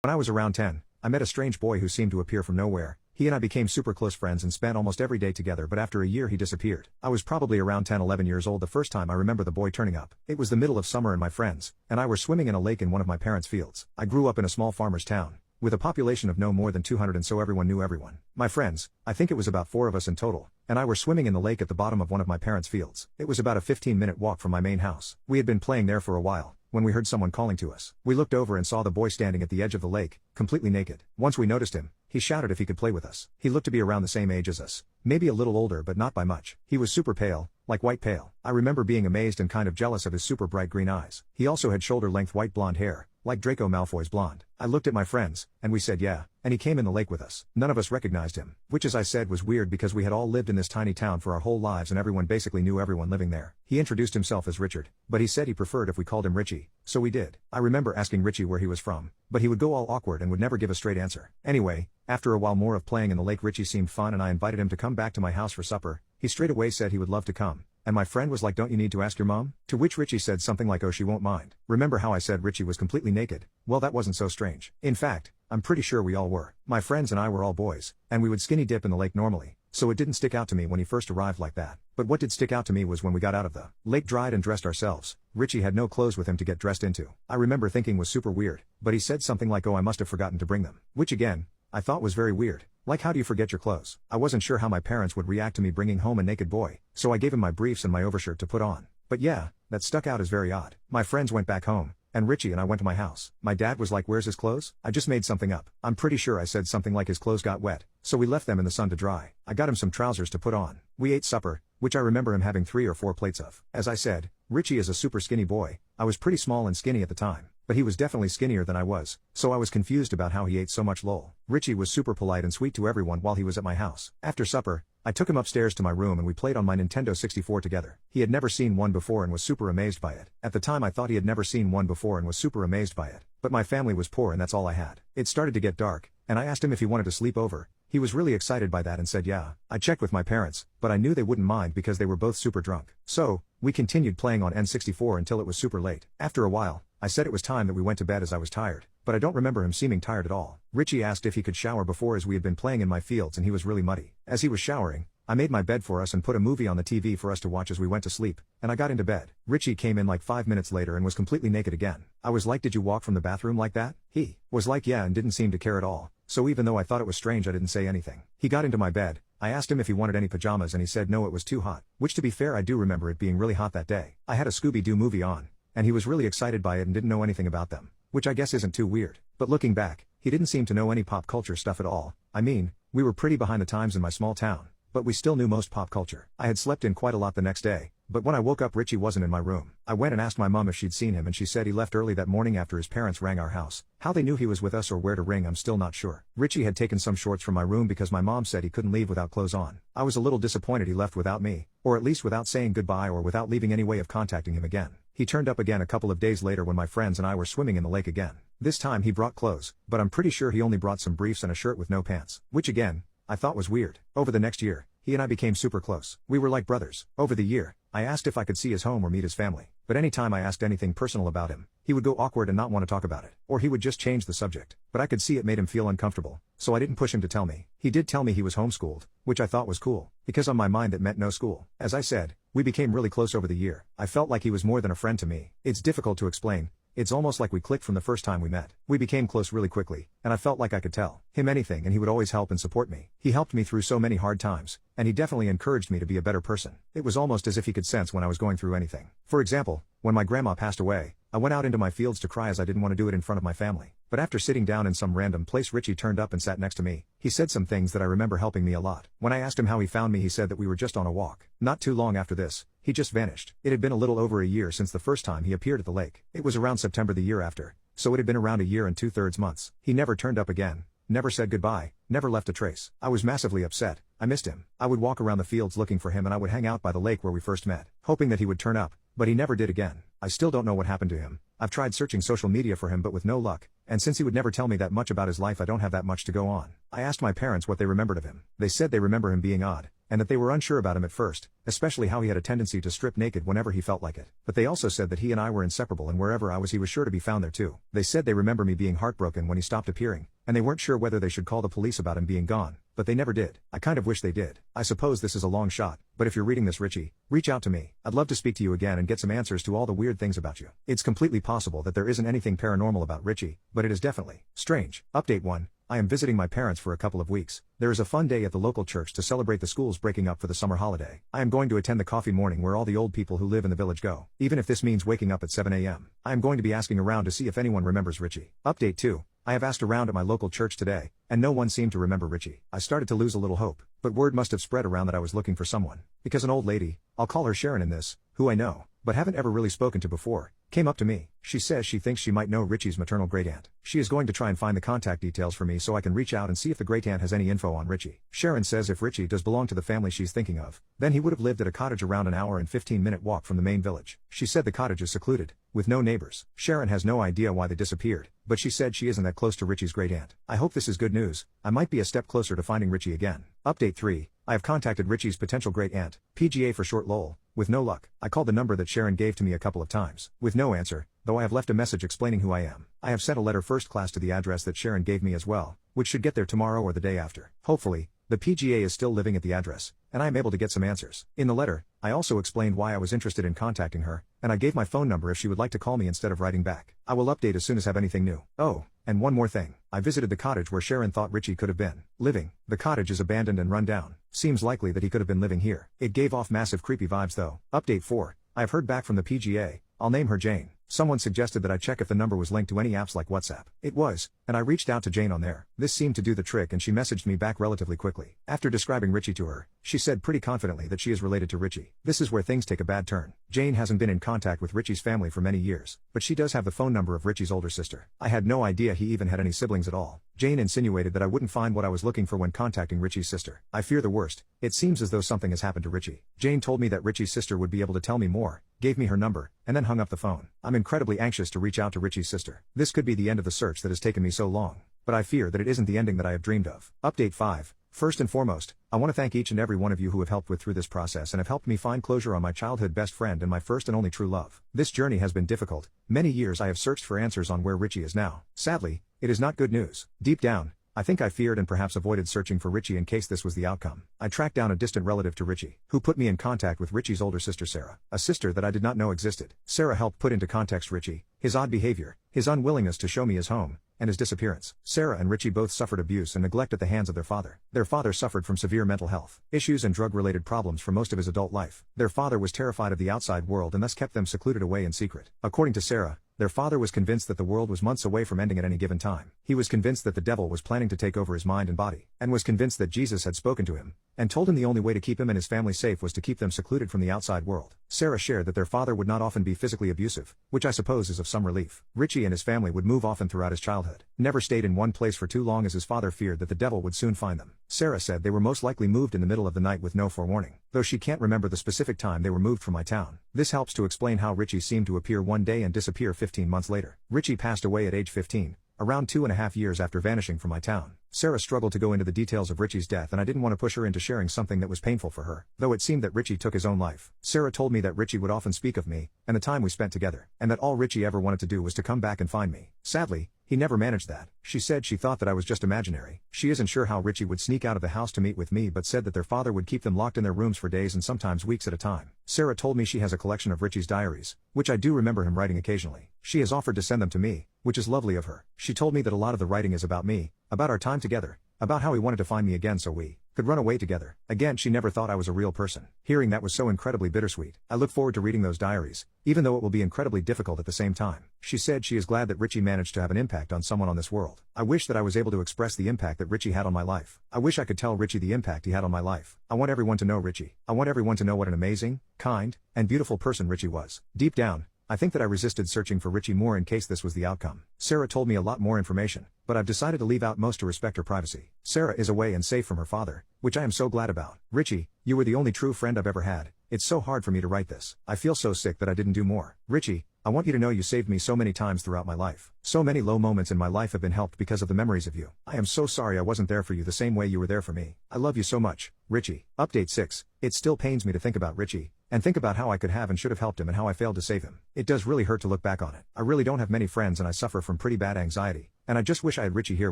When I was around 10, I met a strange boy who seemed to appear from nowhere. He and I became super close friends and spent almost every day together, but after a year he disappeared. I was probably around 10-11 years old the first time I remember the boy turning up. It was the middle of summer and my friends and I were swimming in a lake in one of my parents' fields. I grew up in a small farmer's town with a population of no more than 200, and so everyone knew everyone. My friends, I think it was about 4 of us in total, and I were swimming in the lake at the bottom of one of my parents' fields. It was about a 15-minute walk from my main house. We had been playing there for a while when we heard someone calling to us. We looked over and saw the boy standing at the edge of the lake, completely naked. Once we noticed him, he shouted if he could play with us. He looked to be around the same age as us, maybe a little older but not by much. He was super pale, like white pale. I remember being amazed and kind of jealous of his super bright green eyes. He also had shoulder-length white blonde hair, like Draco Malfoy's blonde. I looked at my friends, and we said yeah, and he came in the lake with us. None of us recognized him, which as I said was weird because we had all lived in this tiny town for our whole lives and everyone basically knew everyone living there. He introduced himself as Richard, but he said he preferred if we called him Richie, so we did. I remember asking Richie where he was from, but he would go all awkward and would never give a straight answer. Anyway, after a while more of playing in the lake, Richie seemed fun and I invited him to come back to my house for supper. He straight away said he would love to come. And my friend was like, don't you need to ask your mom? To which Richie said something like, oh, she won't mind. Remember how I said Richie was completely naked? Well, that wasn't so strange. In fact, I'm pretty sure we all were. My friends and I were all boys, and we would skinny dip in the lake normally, so it didn't stick out to me when he first arrived like that. But what did stick out to me was when we got out of the lake, dried and dressed ourselves, Richie had no clothes with him to get dressed into. I remember thinking was super weird, but he said something like, oh, I must have forgotten to bring them. Which again, I thought was very weird. Like, how do you forget your clothes? I wasn't sure how my parents would react to me bringing home a naked boy, so I gave him my briefs and my overshirt to put on. But yeah, that stuck out as very odd. My friends went back home, and Richie and I went to my house. My dad was like, where's his clothes? I just made something up. I'm pretty sure I said something like his clothes got wet, so we left them in the sun to dry. I got him some trousers to put on. We ate supper, which I remember him having 3 or 4 plates of. As I said, Richie is a super skinny boy. I was pretty small and skinny at the time, but he was definitely skinnier than I was, so I was confused about how he ate so much lol. Richie was super polite and sweet to everyone while he was at my house. After supper, I took him upstairs to my room and we played on my Nintendo 64 together. He had never seen one before and was super amazed by it. At the time I thought he had never seen one before and was super amazed by it, but my family was poor and that's all I had. It started to get dark, and I asked him if he wanted to sleep over. He was really excited by that and said yeah. I checked with my parents, but I knew they wouldn't mind because they were both super drunk. So, we continued playing on N64 until it was super late. After a while, I said it was time that we went to bed as I was tired, but I don't remember him seeming tired at all. Richie asked if he could shower before as we had been playing in my fields and he was really muddy. As he was showering, I made my bed for us and put a movie on the TV for us to watch as we went to sleep, and I got into bed. Richie came in like 5 minutes later and was completely naked again. I was like, did you walk from the bathroom like that? He was like, yeah, and didn't seem to care at all. So even though I thought it was strange, I didn't say anything. He got into my bed. I asked him if he wanted any pajamas and he said no, it was too hot. Which to be fair, I do remember it being really hot that day. I had a Scooby-Doo movie on, and he was really excited by it and didn't know anything about them, which I guess isn't too weird. But looking back, he didn't seem to know any pop culture stuff at all. I mean, we were pretty behind the times in my small town, but we still knew most pop culture. I had slept in quite a lot the next day, but when I woke up Richie wasn't in my room. I went and asked my mom if she'd seen him and she said he left early that morning after his parents rang our house. How they knew he was with us or where to ring I'm still not sure. Richie had taken some shorts from my room because my mom said he couldn't leave without clothes on. I was a little disappointed he left without me, or at least without saying goodbye or without leaving any way of contacting him again. He turned up again a couple of days later when my friends and I were swimming in the lake again. This time he brought clothes, but I'm pretty sure he only brought some briefs and a shirt with no pants, which again, I thought was weird. Over the next year, he and I became super close. We were like brothers. Over the year, I asked if I could see his home or meet his family, but anytime I asked anything personal about him, he would go awkward and not want to talk about it, or he would just change the subject, but I could see it made him feel uncomfortable, so I didn't push him to tell me. He did tell me he was homeschooled, which I thought was cool, because on my mind it meant no school. As I said, we became really close over the year. I felt like he was more than a friend to me. It's difficult to explain. It's almost like we clicked from the first time we met. We became close really quickly, and I felt like I could tell him anything and he would always help and support me. He helped me through so many hard times, and he definitely encouraged me to be a better person. It was almost as if he could sense when I was going through anything. For example, when my grandma passed away, I went out into my fields to cry as I didn't want to do it in front of my family. But after sitting down in some random place, Richie turned up and sat next to me. He said some things that I remember helping me a lot. When I asked him how he found me, he said that we were just on a walk. Not too long after this, he just vanished. It had been a little over a year since the first time he appeared at the lake. It was around September the year after, so it had been around a year and 2/3 months. He never turned up again, never said goodbye, never left a trace. I was massively upset. I missed him. I would walk around the fields looking for him and I would hang out by the lake where we first met, hoping that he would turn up, but he never did again. I still don't know what happened to him, I've tried searching social media for him but with no luck, and since he would never tell me that much about his life I don't have that much to go on. I asked my parents what they remembered of him. They said they remember him being odd, and that they were unsure about him at first, especially how he had a tendency to strip naked whenever he felt like it. But they also said that he and I were inseparable and wherever I was he was sure to be found there too. They said they remember me being heartbroken when he stopped appearing, and they weren't sure whether they should call the police about him being gone, but they never did. I kind of wish they did. I suppose this is a long shot, but if you're reading this, Richie, reach out to me. I'd love to speak to you again and get some answers to all the weird things about you. It's completely possible that there isn't anything paranormal about Richie, but it is definitely strange. Update 1. I am visiting my parents for a couple of weeks. There is a fun day at the local church to celebrate the schools breaking up for the summer holiday. I am going to attend the coffee morning where all the old people who live in the village go, even if this means waking up at 7 a.m. I am going to be asking around to see if anyone remembers Richie. Update 2. I have asked around at my local church today, and no one seemed to remember Richie. I started to lose a little hope, but word must have spread around that I was looking for someone, because an old lady, I'll call her Sharon in this, who I know, but haven't ever really spoken to before, came up to me. She says she thinks she might know Richie's maternal great-aunt. She is going to try and find the contact details for me so I can reach out and see if the great-aunt has any info on Richie. Sharon says if Richie does belong to the family she's thinking of, then he would have lived at a cottage around an hour and 15-minute walk from the main village. She said the cottage is secluded, with no neighbors. Sharon has no idea why they disappeared, but she said she isn't that close to Richie's great-aunt. I hope this is good news. I might be a step closer to finding Richie again. Update 3. I have contacted Richie's potential great-aunt, PGA for short lol, with no luck. I called the number that Sharon gave to me a couple of times, with no answer, though I have left a message explaining who I am. I have sent a letter first class to the address that Sharon gave me as well, which should get there tomorrow or the day after. Hopefully, the PGA is still living at the address, and I am able to get some answers. In the letter, I also explained why I was interested in contacting her, and I gave my phone number if she would like to call me instead of writing back. I will update as soon as I have anything new. Oh, and one more thing. I visited the cottage where Sharon thought Richie could have been living. The cottage is abandoned and run down. Seems likely that he could have been living here. It gave off massive creepy vibes though. Update 4. I have heard back from the PGA. I'll name her Jane. Someone suggested that I check if the number was linked to any apps like WhatsApp. It was, and I reached out to Jane on there. This seemed to do the trick and she messaged me back relatively quickly. After describing Richie to her, she said pretty confidently that she is related to Richie. This is where things take a bad turn. Jane hasn't been in contact with Richie's family for many years, but she does have the phone number of Richie's older sister. I had no idea he even had any siblings at all. Jane insinuated that I wouldn't find what I was looking for when contacting Richie's sister. I fear the worst. It seems as though something has happened to Richie. Jane told me that Richie's sister would be able to tell me more, gave me her number, and then hung up the phone. I'm incredibly anxious to reach out to Richie's sister. This could be the end of the search that has taken me so long, but I fear that it isn't the ending that I have dreamed of. Update 5. First and foremost, I want to thank each and every one of you who have helped through this process and have helped me find closure on my childhood best friend and my first and only true love. This journey has been difficult. Many years I have searched for answers on where Richie is now. Sadly, it is not good news. Deep down, I think I feared and perhaps avoided searching for Richie in case this was the outcome. I tracked down a distant relative to Richie, who put me in contact with Richie's older sister Sarah, a sister that I did not know existed. Sarah helped put into context Richie, his odd behavior, his unwillingness to show me his home, and his disappearance. Sarah and Richie both suffered abuse and neglect at the hands of their father. Their father suffered from severe mental health issues and drug-related problems for most of his adult life. Their father was terrified of the outside world and thus kept them secluded away in secret. According to Sarah, their father was convinced that the world was months away from ending at any given time. He was convinced that the devil was planning to take over his mind and body, and was convinced that Jesus had spoken to him, and told him the only way to keep him and his family safe was to keep them secluded from the outside world. Sarah shared that their father would not often be physically abusive, which I suppose is of some relief. Richie and his family would move often throughout his childhood, never stayed in one place for too long as his father feared that the devil would soon find them. Sarah said they were most likely moved in the middle of the night with no forewarning, though she can't remember the specific time they were moved from my town. This helps to explain how Richie seemed to appear one day and disappear 15 months later. Richie passed away at age 15, around 2.5 years after vanishing from my town. Sarah struggled to go into the details of Richie's death and I didn't want to push her into sharing something that was painful for her, though it seemed that Richie took his own life. Sarah told me that Richie would often speak of me, and the time we spent together, and that all Richie ever wanted to do was to come back and find me. Sadly, he never managed that. She said she thought that I was just imaginary. She isn't sure how Richie would sneak out of the house to meet with me but said that their father would keep them locked in their rooms for days and sometimes weeks at a time. Sarah told me she has a collection of Richie's diaries, which I do remember him writing occasionally. She has offered to send them to me, which is lovely of her. She told me that a lot of the writing is about me, about our time together, about how he wanted to find me again so we could run away together. Again, she never thought I was a real person. Hearing that was so incredibly bittersweet. I look forward to reading those diaries, even though it will be incredibly difficult at the same time. She said she is glad that Richie managed to have an impact on someone on this world. I wish that I was able to express the impact that Richie had on my life. I wish I could tell Richie the impact he had on my life. I want everyone to know Richie. I want everyone to know what an amazing, kind, and beautiful person Richie was. Deep down, I think that I resisted searching for Richie more in case this was the outcome. Sarah told me a lot more information, but I've decided to leave out most to respect her privacy. Sarah is away and safe from her father, which I am so glad about. Richie, you were the only true friend I've ever had. It's so hard for me to write this. I feel so sick that I didn't do more. Richie, I I want you to know you saved me so many times throughout my life. So many low moments in my life have been helped because of the memories of you. I am so sorry I wasn't there for you the same way you were there for me. I love you so much, Richie. Update 6. It still pains me to think about Richie, and think about how I could have and should have helped him and how I failed to save him. It does really hurt to look back on it. I really don't have many friends and I suffer from pretty bad anxiety, and I just wish I had Richie here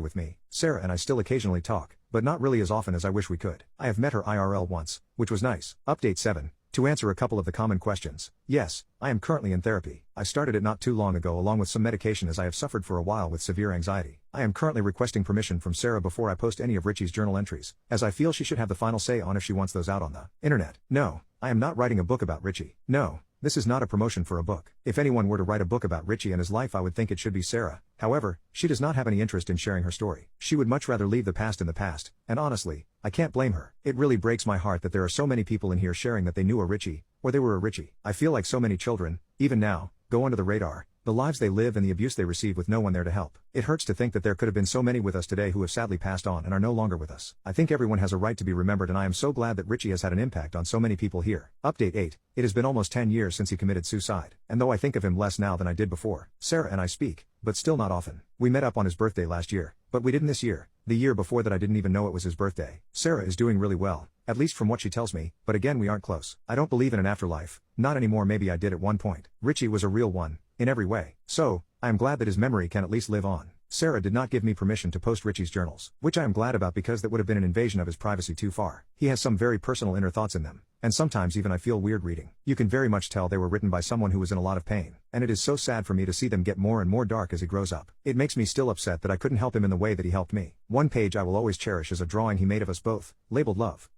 with me. Sarah and I still occasionally talk, but not really as often as I wish we could. I have met her IRL once, which was nice. Update 7. To answer a couple of the common questions. Yes, I am currently in therapy. I started it not too long ago along with some medication as I have suffered for a while with severe anxiety. I am currently requesting permission from Sarah before I post any of Richie's journal entries, as I feel she should have the final say on if she wants those out on the internet. No, I am not writing a book about Richie. No. This is not a promotion for a book. If anyone were to write a book about Richie and his life, I would think it should be Sarah. However, she does not have any interest in sharing her story. She would much rather leave the past in the past, and honestly, I can't blame her. It really breaks my heart that there are so many people in here sharing that they knew a Richie, or they were a Richie. I feel like so many children, even now, go under the radar, the lives they live and the abuse they receive with no one there to help. It hurts to think that there could have been so many with us today who have sadly passed on and are no longer with us. I think everyone has a right to be remembered, and I am so glad that Richie has had an impact on so many people here. Update 8. It has been almost 10 years since he committed suicide, and though I think of him less now than I did before, Sarah and I speak, but still not often. We met up on his birthday last year, but we didn't this year. The year before that I didn't even know it was his birthday. Sarah is doing really well, at least from what she tells me, but again we aren't close. I don't believe in an afterlife, not anymore. Maybe I did at one point. Richie was a real one, in every way. So, I am glad that his memory can at least live on. Sarah did not give me permission to post Richie's journals, which I am glad about because that would have been an invasion of his privacy too far. He has some very personal inner thoughts in them, and sometimes even I feel weird reading. You can very much tell they were written by someone who was in a lot of pain, and it is so sad for me to see them get more and more dark as he grows up. It makes me still upset that I couldn't help him in the way that he helped me. One page I will always cherish is a drawing he made of us both, labeled love.